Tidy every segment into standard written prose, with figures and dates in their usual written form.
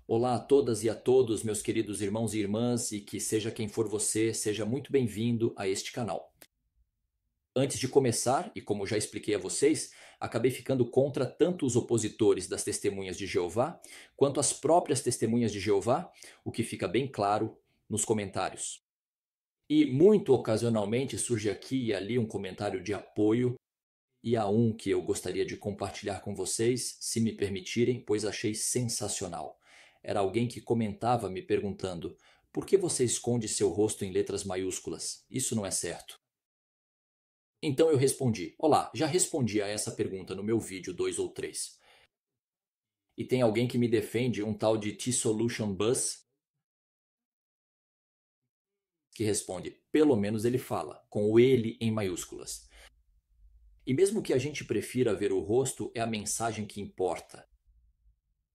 Olá a todas e a todos, meus queridos irmãos e irmãs, e que seja quem for você, seja muito bem-vindo a este canal. Antes de começar, e como já expliquei a vocês, acabei ficando contra tanto os opositores das Testemunhas de Jeová, quanto as próprias Testemunhas de Jeová, o que fica bem claro nos comentários. E muito ocasionalmente surge aqui e ali um comentário de apoio, e há um que eu gostaria de compartilhar com vocês, se me permitirem, pois achei sensacional. Era alguém que comentava me perguntando: por que você esconde seu rosto em letras maiúsculas? Isso não é certo. Então eu respondi: olá, já respondi a essa pergunta no meu vídeo 2 ou 3. E tem alguém que me defende, um tal de T-Solution Bus, que responde: pelo menos ele fala, com o ele em maiúsculas. E mesmo que a gente prefira ver o rosto, é a mensagem que importa.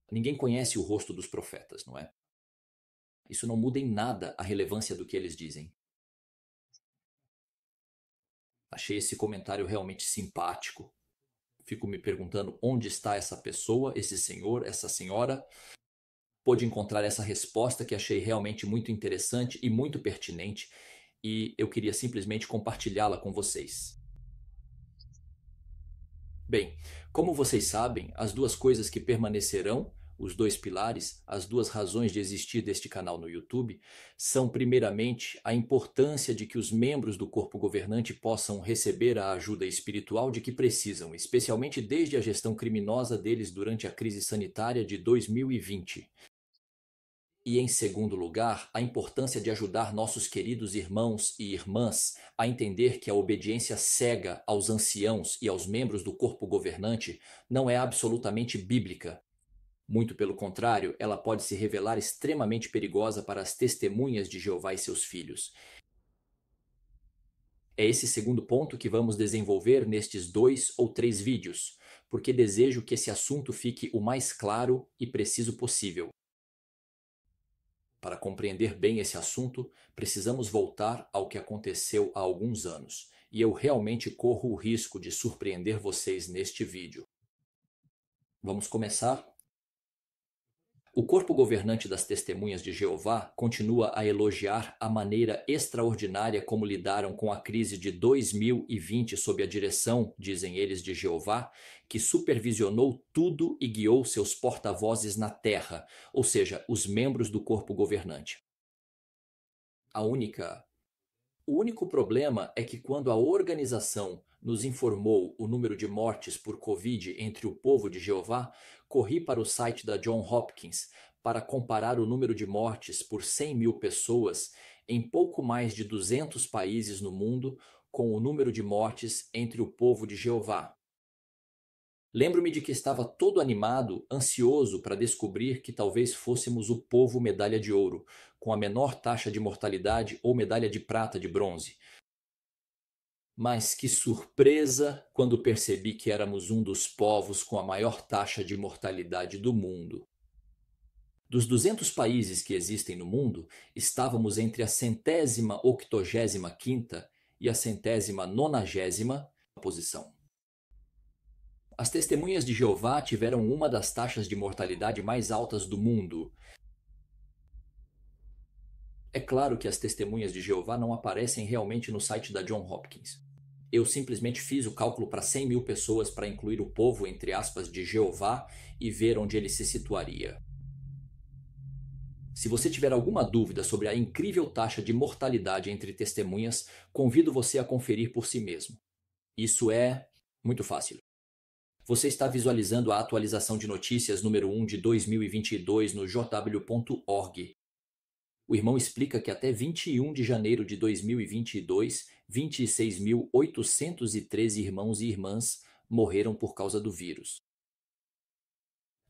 Ninguém conhece o rosto dos profetas, não é? Isso não muda em nada a relevância do que eles dizem. Achei esse comentário realmente simpático. Fico me perguntando onde está essa pessoa, esse senhor, essa senhora. Pôde encontrar essa resposta que achei realmente muito interessante e muito pertinente, e eu queria simplesmente compartilhá-la com vocês. Bem, como vocês sabem, as duas coisas que permanecerão, os dois pilares, as duas razões de existir deste canal no YouTube, são primeiramente a importância de que os membros do corpo governante possam receber a ajuda espiritual de que precisam, especialmente desde a gestão criminosa deles durante a crise sanitária de 2020. E, em segundo lugar, a importância de ajudar nossos queridos irmãos e irmãs a entender que a obediência cega aos anciãos e aos membros do corpo governante não é absolutamente bíblica. Muito pelo contrário, ela pode se revelar extremamente perigosa para as testemunhas de Jeová e seus filhos. É esse segundo ponto que vamos desenvolver nestes 2 ou 3 vídeos, porque desejo que esse assunto fique o mais claro e preciso possível. Para compreender bem esse assunto, precisamos voltar ao que aconteceu há alguns anos, e eu realmente corro o risco de surpreender vocês neste vídeo. Vamos começar? O corpo governante das Testemunhas de Jeová continua a elogiar a maneira extraordinária como lidaram com a crise de 2020 sob a direção, dizem eles, de Jeová, que supervisionou tudo e guiou seus porta-vozes na terra, ou seja, os membros do corpo governante. O único problema é que quando a organização nos informou o número de mortes por Covid entre o povo de Jeová, corri para o site da Johns Hopkins para comparar o número de mortes por 100 mil pessoas em pouco mais de 200 países no mundo com o número de mortes entre o povo de Jeová. Lembro-me de que estava todo animado, ansioso para descobrir que talvez fôssemos o povo medalha de ouro, com a menor taxa de mortalidade ou medalha de prata de bronze. Mas que surpresa quando percebi que éramos um dos povos com a maior taxa de mortalidade do mundo. Dos 200 países que existem no mundo, estávamos entre a 185ª e a 190ª posição. As Testemunhas de Jeová tiveram uma das taxas de mortalidade mais altas do mundo. É claro que as Testemunhas de Jeová não aparecem realmente no site da Johns Hopkins. Eu simplesmente fiz o cálculo para 100 mil pessoas para incluir o povo, entre aspas, de Jeová e ver onde ele se situaria. Se você tiver alguma dúvida sobre a incrível taxa de mortalidade entre testemunhas, convido você a conferir por si mesmo. Isso é muito fácil. Você está visualizando a atualização de notícias número 1 de 2022 no jw.org. O irmão explica que até 21 de janeiro de 2022, 26.813 irmãos e irmãs morreram por causa do vírus.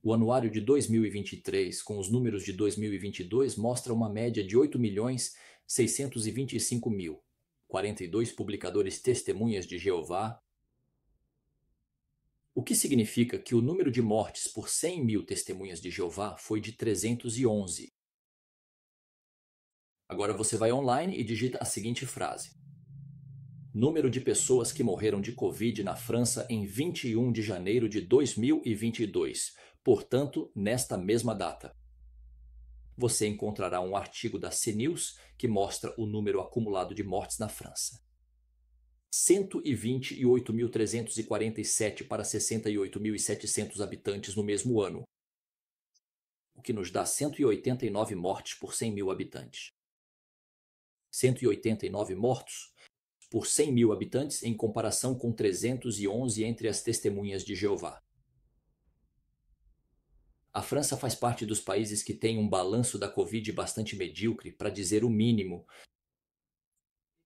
O anuário de 2023, com os números de 2022, mostra uma média de 8.625.000. 42 publicadores testemunhas de Jeová. O que significa que o número de mortes por 100 mil testemunhas de Jeová foi de 311. Agora você vai online e digita a seguinte frase: número de pessoas que morreram de Covid na França em 21 de janeiro de 2022, portanto, nesta mesma data. você encontrará um artigo da CNews que mostra o número acumulado de mortes na França. 128.347 para 68.700 habitantes no mesmo ano, o que nos dá 189 mortes por 100 mil habitantes. 189 mortos por 100 mil habitantes em comparação com 311 entre as testemunhas de Jeová. A França faz parte dos países que têm um balanço da Covid bastante medíocre, para dizer o mínimo.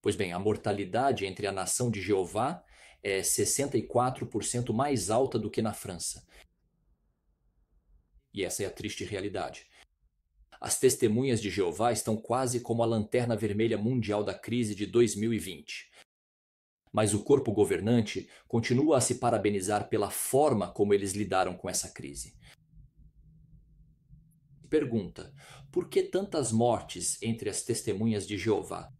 Pois bem, a mortalidade entre a nação de Jeová é 64% mais alta do que na França. E essa é a triste realidade. As testemunhas de Jeová estão quase como a lanterna vermelha mundial da crise de 2020. Mas o corpo governante continua a se parabenizar pela forma como eles lidaram com essa crise. Pergunta: por que tantas mortes entre as testemunhas de Jeová?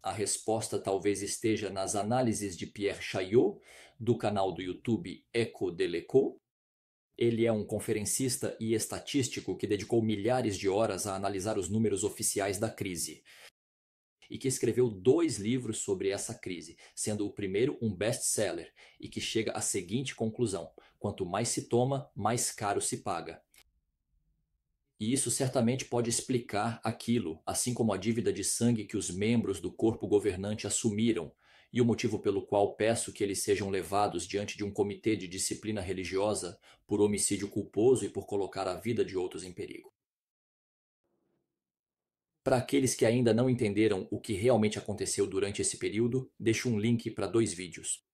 A resposta talvez esteja nas análises de Pierre Chaillot, do canal do YouTube Echo de l'Echo. Ele é um conferencista e estatístico que dedicou milhares de horas a analisar os números oficiais da crise e que escreveu 2 livros sobre essa crise, sendo o primeiro um best-seller e que chega à seguinte conclusão: quanto mais se toma, mais caro se paga. E isso certamente pode explicar aquilo, assim como a dívida de sangue que os membros do corpo governante assumiram, e o motivo pelo qual peço que eles sejam levados diante de um comitê de disciplina religiosa por homicídio culposo e por colocar a vida de outros em perigo. Para aqueles que ainda não entenderam o que realmente aconteceu durante esse período, deixo um link para 2 vídeos.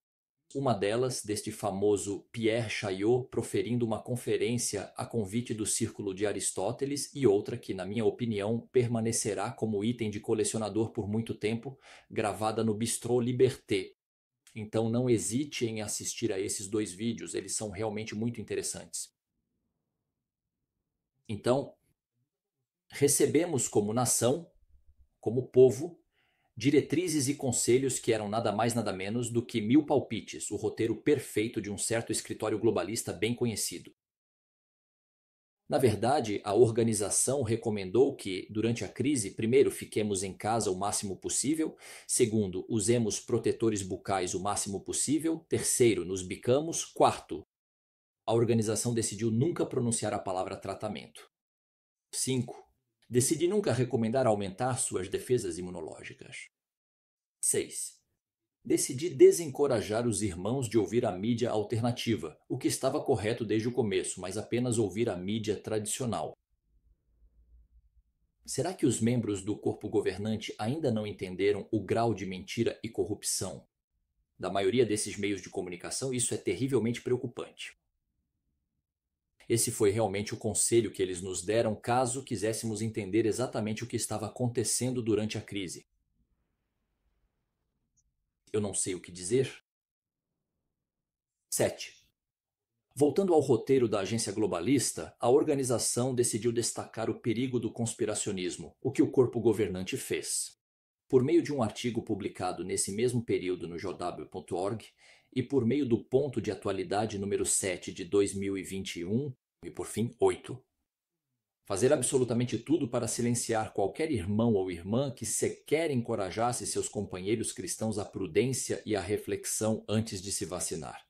Uma delas, deste famoso Pierre Chaillot proferindo uma conferência a convite do Círculo de Aristóteles, e outra que, na minha opinião, permanecerá como item de colecionador por muito tempo, gravada no Bistrô Liberté. Então não hesite em assistir a esses 2 vídeos, eles são realmente muito interessantes. Então, recebemos como nação, como povo, diretrizes e conselhos que eram nada mais nada menos do que 1000 palpites, o roteiro perfeito de um certo escritório globalista bem conhecido. Na verdade, a organização recomendou que, durante a crise, primeiro, fiquemos em casa o máximo possível, segundo, usemos protetores bucais o máximo possível, terceiro, nos bicamos, quarto, a organização decidiu nunca pronunciar a palavra tratamento. 5. Decidi nunca recomendar aumentar suas defesas imunológicas. 6. Decidi desencorajar os irmãos de ouvir a mídia alternativa, o que estava correto desde o começo, mas apenas ouvir a mídia tradicional. Será que os membros do corpo governante ainda não entenderam o grau de mentira e corrupção da maioria desses meios de comunicação? Isso é terrivelmente preocupante. Esse foi realmente o conselho que eles nos deram caso quiséssemos entender exatamente o que estava acontecendo durante a crise. Eu não sei o que dizer. 7. Voltando ao roteiro da agência globalista, a organização decidiu destacar o perigo do conspiracionismo, o que o corpo governante fez. Por meio de um artigo publicado nesse mesmo período no jw.org e por meio do ponto de atualidade número 7 de 2021 e, por fim, 8. Fazer absolutamente tudo para silenciar qualquer irmão ou irmã que sequer encorajasse seus companheiros cristãos à prudência e à reflexão antes de se vacinar.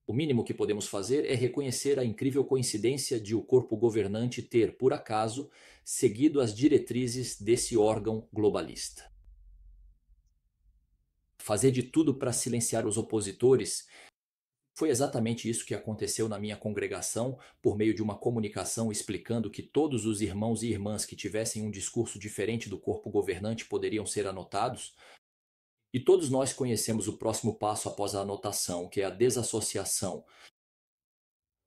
O mínimo que podemos fazer é reconhecer a incrível coincidência de o corpo governante ter, por acaso, seguido as diretrizes desse órgão globalista. Fazer de tudo para silenciar os opositores foi exatamente isso que aconteceu na minha congregação, por meio de uma comunicação explicando que todos os irmãos e irmãs que tivessem um discurso diferente do corpo governante poderiam ser anotados. E todos nós conhecemos o próximo passo após a anotação, que é a desassociação.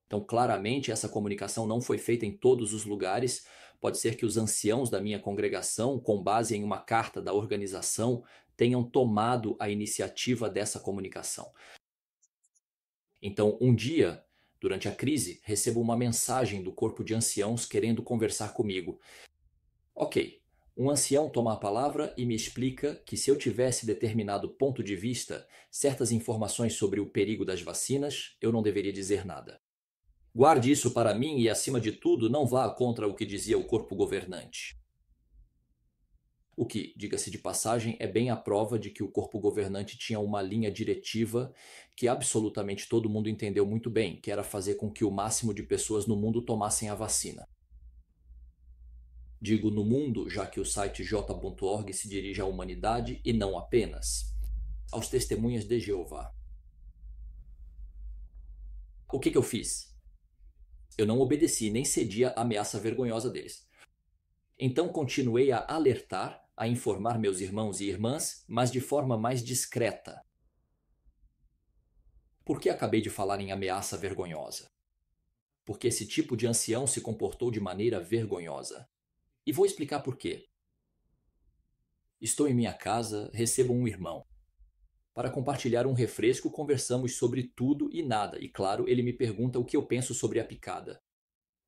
Então, claramente, essa comunicação não foi feita em todos os lugares. Pode ser que os anciãos da minha congregação, com base em uma carta da organização, tenham tomado a iniciativa dessa comunicação. Então, um dia, durante a crise, recebo uma mensagem do corpo de anciãos querendo conversar comigo. Ok. Um ancião toma a palavra e me explica que se eu tivesse determinado ponto de vista, certas informações sobre o perigo das vacinas, eu não deveria dizer nada. Guarde isso para mim e, acima de tudo, não vá contra o que dizia o corpo governante. O que, diga-se de passagem, é bem a prova de que o corpo governante tinha uma linha diretiva que absolutamente todo mundo entendeu muito bem, que era fazer com que o máximo de pessoas no mundo tomassem a vacina. Digo no mundo, já que o site j.org se dirige à humanidade e não apenas aos testemunhas de Jeová. O que eu fiz? Eu não obedeci nem cedi à ameaça vergonhosa deles. Então continuei a alertar, a informar meus irmãos e irmãs, mas de forma mais discreta. Por que acabei de falar em ameaça vergonhosa? Porque esse tipo de ancião se comportou de maneira vergonhosa. E vou explicar por quê. Estou em minha casa, recebo um irmão. Para compartilhar um refresco, conversamos sobre tudo e nada, e claro, ele me pergunta o que eu penso sobre a picada.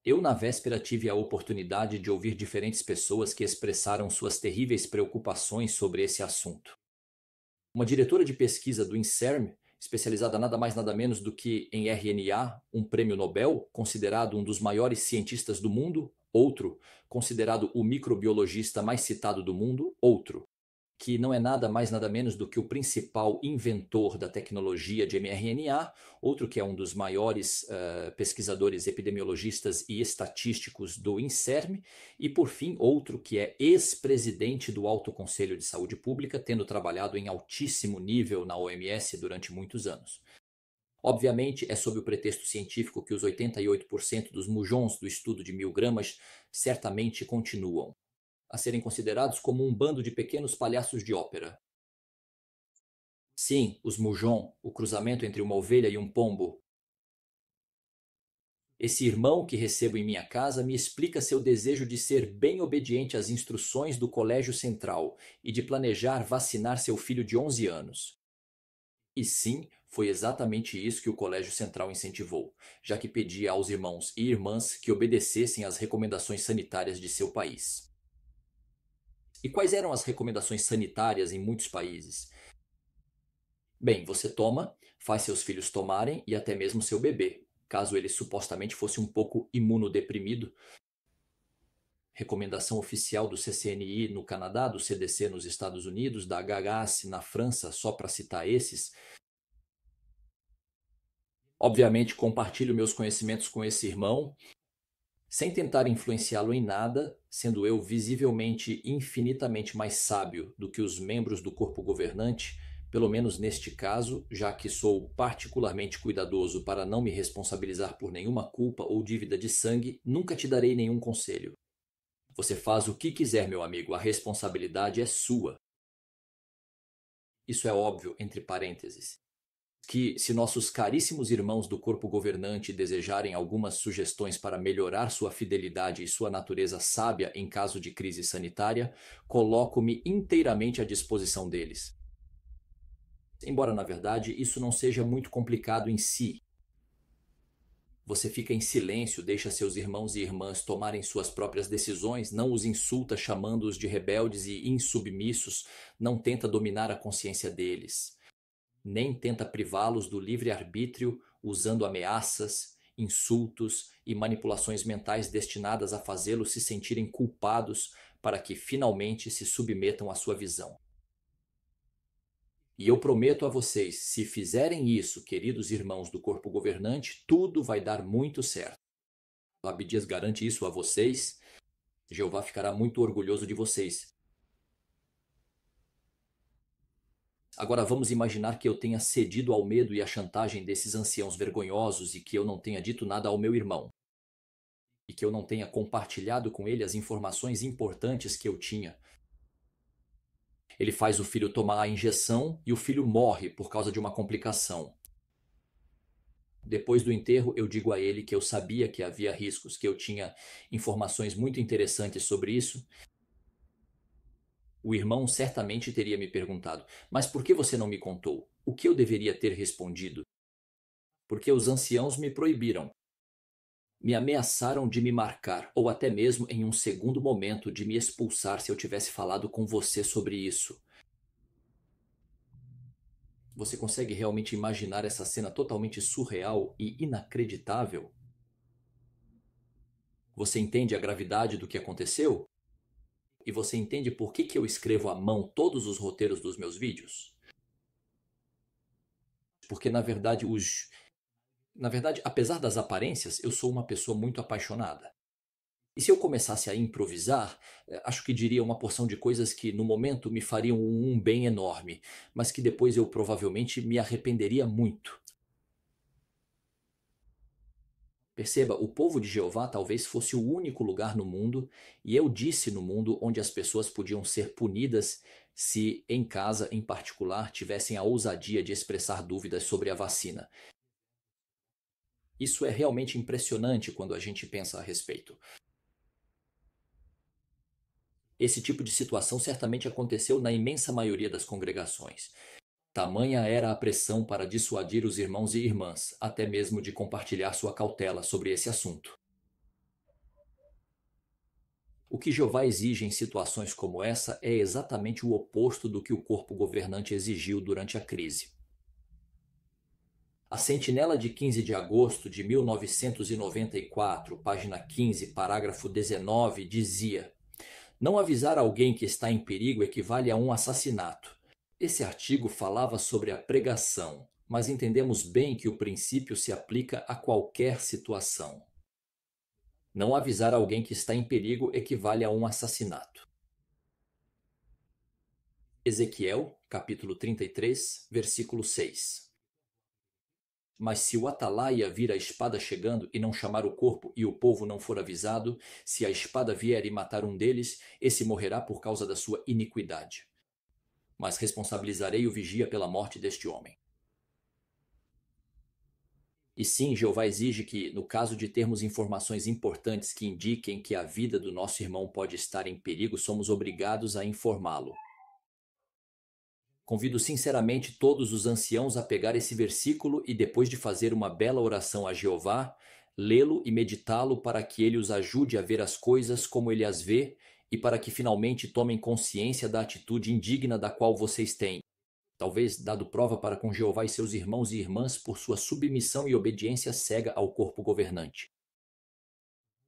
Eu, na véspera, tive a oportunidade de ouvir diferentes pessoas que expressaram suas terríveis preocupações sobre esse assunto. Uma diretora de pesquisa do INSERM, especializada nada mais nada menos do que em RNA, um prêmio Nobel, considerado um dos maiores cientistas do mundo, outro, considerado o microbiologista mais citado do mundo, outro, que não é nada mais nada menos do que o principal inventor da tecnologia de mRNA, outro que é um dos maiores pesquisadores epidemiologistas e estatísticos do INSERM, e por fim outro que é ex-presidente do Alto Conselho de Saúde Pública, tendo trabalhado em altíssimo nível na OMS durante muitos anos. Obviamente, é sob o pretexto científico que os 88% dos mujons do estudo de 1000 gramas certamente continuam a serem considerados como um bando de pequenos palhaços de ópera. Sim, os Mujon, o cruzamento entre uma ovelha e um pombo. Esse irmão que recebo em minha casa me explica seu desejo de ser bem obediente às instruções do Colégio Central e de planejar vacinar seu filho de 11 anos. E sim, foi exatamente isso que o Colégio Central incentivou, já que pedia aos irmãos e irmãs que obedecessem às recomendações sanitárias de seu país. E quais eram as recomendações sanitárias em muitos países? Bem, você toma, faz seus filhos tomarem e até mesmo seu bebê, caso ele supostamente fosse um pouco imunodeprimido. Recomendação oficial do CCNI no Canadá, do CDC nos Estados Unidos, da HHS na França, só para citar esses. Obviamente, compartilho meus conhecimentos com esse irmão, sem tentar influenciá-lo em nada, sendo eu visivelmente infinitamente mais sábio do que os membros do corpo governante, pelo menos neste caso, já que sou particularmente cuidadoso para não me responsabilizar por nenhuma culpa ou dívida de sangue, nunca te darei nenhum conselho. Você faz o que quiser, meu amigo, a responsabilidade é sua. Isso é óbvio, entre parênteses. Que, se nossos caríssimos irmãos do corpo governante desejarem algumas sugestões para melhorar sua fidelidade e sua natureza sábia em caso de crise sanitária, coloco-me inteiramente à disposição deles. Embora, na verdade, isso não seja muito complicado em si. Você fica em silêncio, deixa seus irmãos e irmãs tomarem suas próprias decisões, não os insulta chamando-os de rebeldes e insubmissos, não tenta dominar a consciência deles. Nem tenta privá-los do livre-arbítrio usando ameaças, insultos e manipulações mentais destinadas a fazê-los se sentirem culpados para que finalmente se submetam à sua visão. E eu prometo a vocês, se fizerem isso, queridos irmãos do corpo governante, tudo vai dar muito certo. Abdias garante isso a vocês. Jeová ficará muito orgulhoso de vocês. Agora vamos imaginar que eu tenha cedido ao medo e à chantagem desses anciãos vergonhosos e que eu não tenha dito nada ao meu irmão. E que eu não tenha compartilhado com ele as informações importantes que eu tinha. Ele faz o filho tomar a injeção e o filho morre por causa de uma complicação. Depois do enterro, eu digo a ele que eu sabia que havia riscos, que eu tinha informações muito interessantes sobre isso. O irmão certamente teria me perguntado: mas por que você não me contou? O que eu deveria ter respondido? Porque os anciãos me proibiram. Me ameaçaram de me marcar, ou até mesmo em um segundo momento de me expulsar se eu tivesse falado com você sobre isso. Você consegue realmente imaginar essa cena totalmente surreal e inacreditável? Você entende a gravidade do que aconteceu? E você entende por que eu escrevo à mão todos os roteiros dos meus vídeos? Porque, na verdade, apesar das aparências, eu sou uma pessoa muito apaixonada. E se eu começasse a improvisar, acho que diria uma porção de coisas que no momento me fariam um bem enorme, mas que depois eu provavelmente me arrependeria muito. Perceba, o povo de Jeová talvez fosse o único lugar no mundo, e eu disse no mundo, onde as pessoas podiam ser punidas se, em casa em particular, tivessem a ousadia de expressar dúvidas sobre a vacina. Isso é realmente impressionante quando a gente pensa a respeito. Esse tipo de situação certamente aconteceu na imensa maioria das congregações. Tamanha era a pressão para dissuadir os irmãos e irmãs, até mesmo de compartilhar sua cautela sobre esse assunto. O que Jeová exige em situações como essa é exatamente o oposto do que o corpo governante exigiu durante a crise. A Sentinela de 15 de agosto de 1994, página 15, parágrafo 19, dizia: "Não avisar alguém que está em perigo equivale a um assassinato." Esse artigo falava sobre a pregação, mas entendemos bem que o princípio se aplica a qualquer situação. Não avisar alguém que está em perigo equivale a um assassinato. Ezequiel, capítulo 33, versículo 6. Mas se o atalaia vir a espada chegando e não chamar o corpo e o povo não for avisado, se a espada vier e matar um deles, esse morrerá por causa da sua iniquidade. Mas responsabilizarei o vigia pela morte deste homem. E sim, Jeová exige que, no caso de termos informações importantes que indiquem que a vida do nosso irmão pode estar em perigo, somos obrigados a informá-lo. Convido sinceramente todos os anciãos a pegar esse versículo e, depois de fazer uma bela oração a Jeová, lê-lo e meditá-lo para que ele os ajude a ver as coisas como ele as vê e para que finalmente tomem consciência da atitude indigna da qual vocês têm, talvez dado prova para com Jeová e seus irmãos e irmãs por sua submissão e obediência cega ao corpo governante.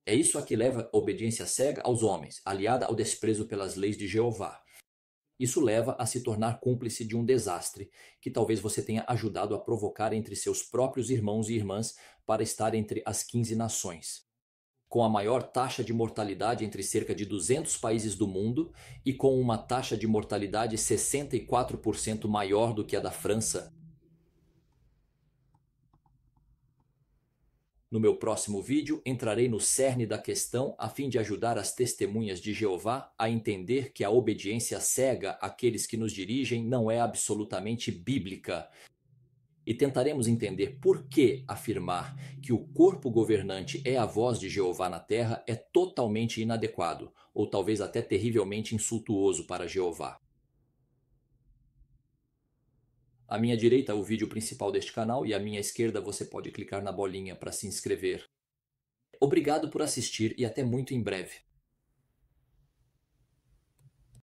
É isso a que leva a obediência cega aos homens, aliada ao desprezo pelas leis de Jeová. Isso leva a se tornar cúmplice de um desastre, que talvez você tenha ajudado a provocar entre seus próprios irmãos e irmãs para estar entre as 15 nações, com a maior taxa de mortalidade entre cerca de 200 países do mundo e com uma taxa de mortalidade 64% maior do que a da França. No meu próximo vídeo, entrarei no cerne da questão a fim de ajudar as testemunhas de Jeová a entender que a obediência cega àqueles que nos dirigem não é absolutamente bíblica. E tentaremos entender por que afirmar que o corpo governante é a voz de Jeová na terra é totalmente inadequado, ou talvez até terrivelmente insultuoso para Jeová. À minha direita, o vídeo principal deste canal, e à minha esquerda você pode clicar na bolinha para se inscrever. Obrigado por assistir e até muito em breve.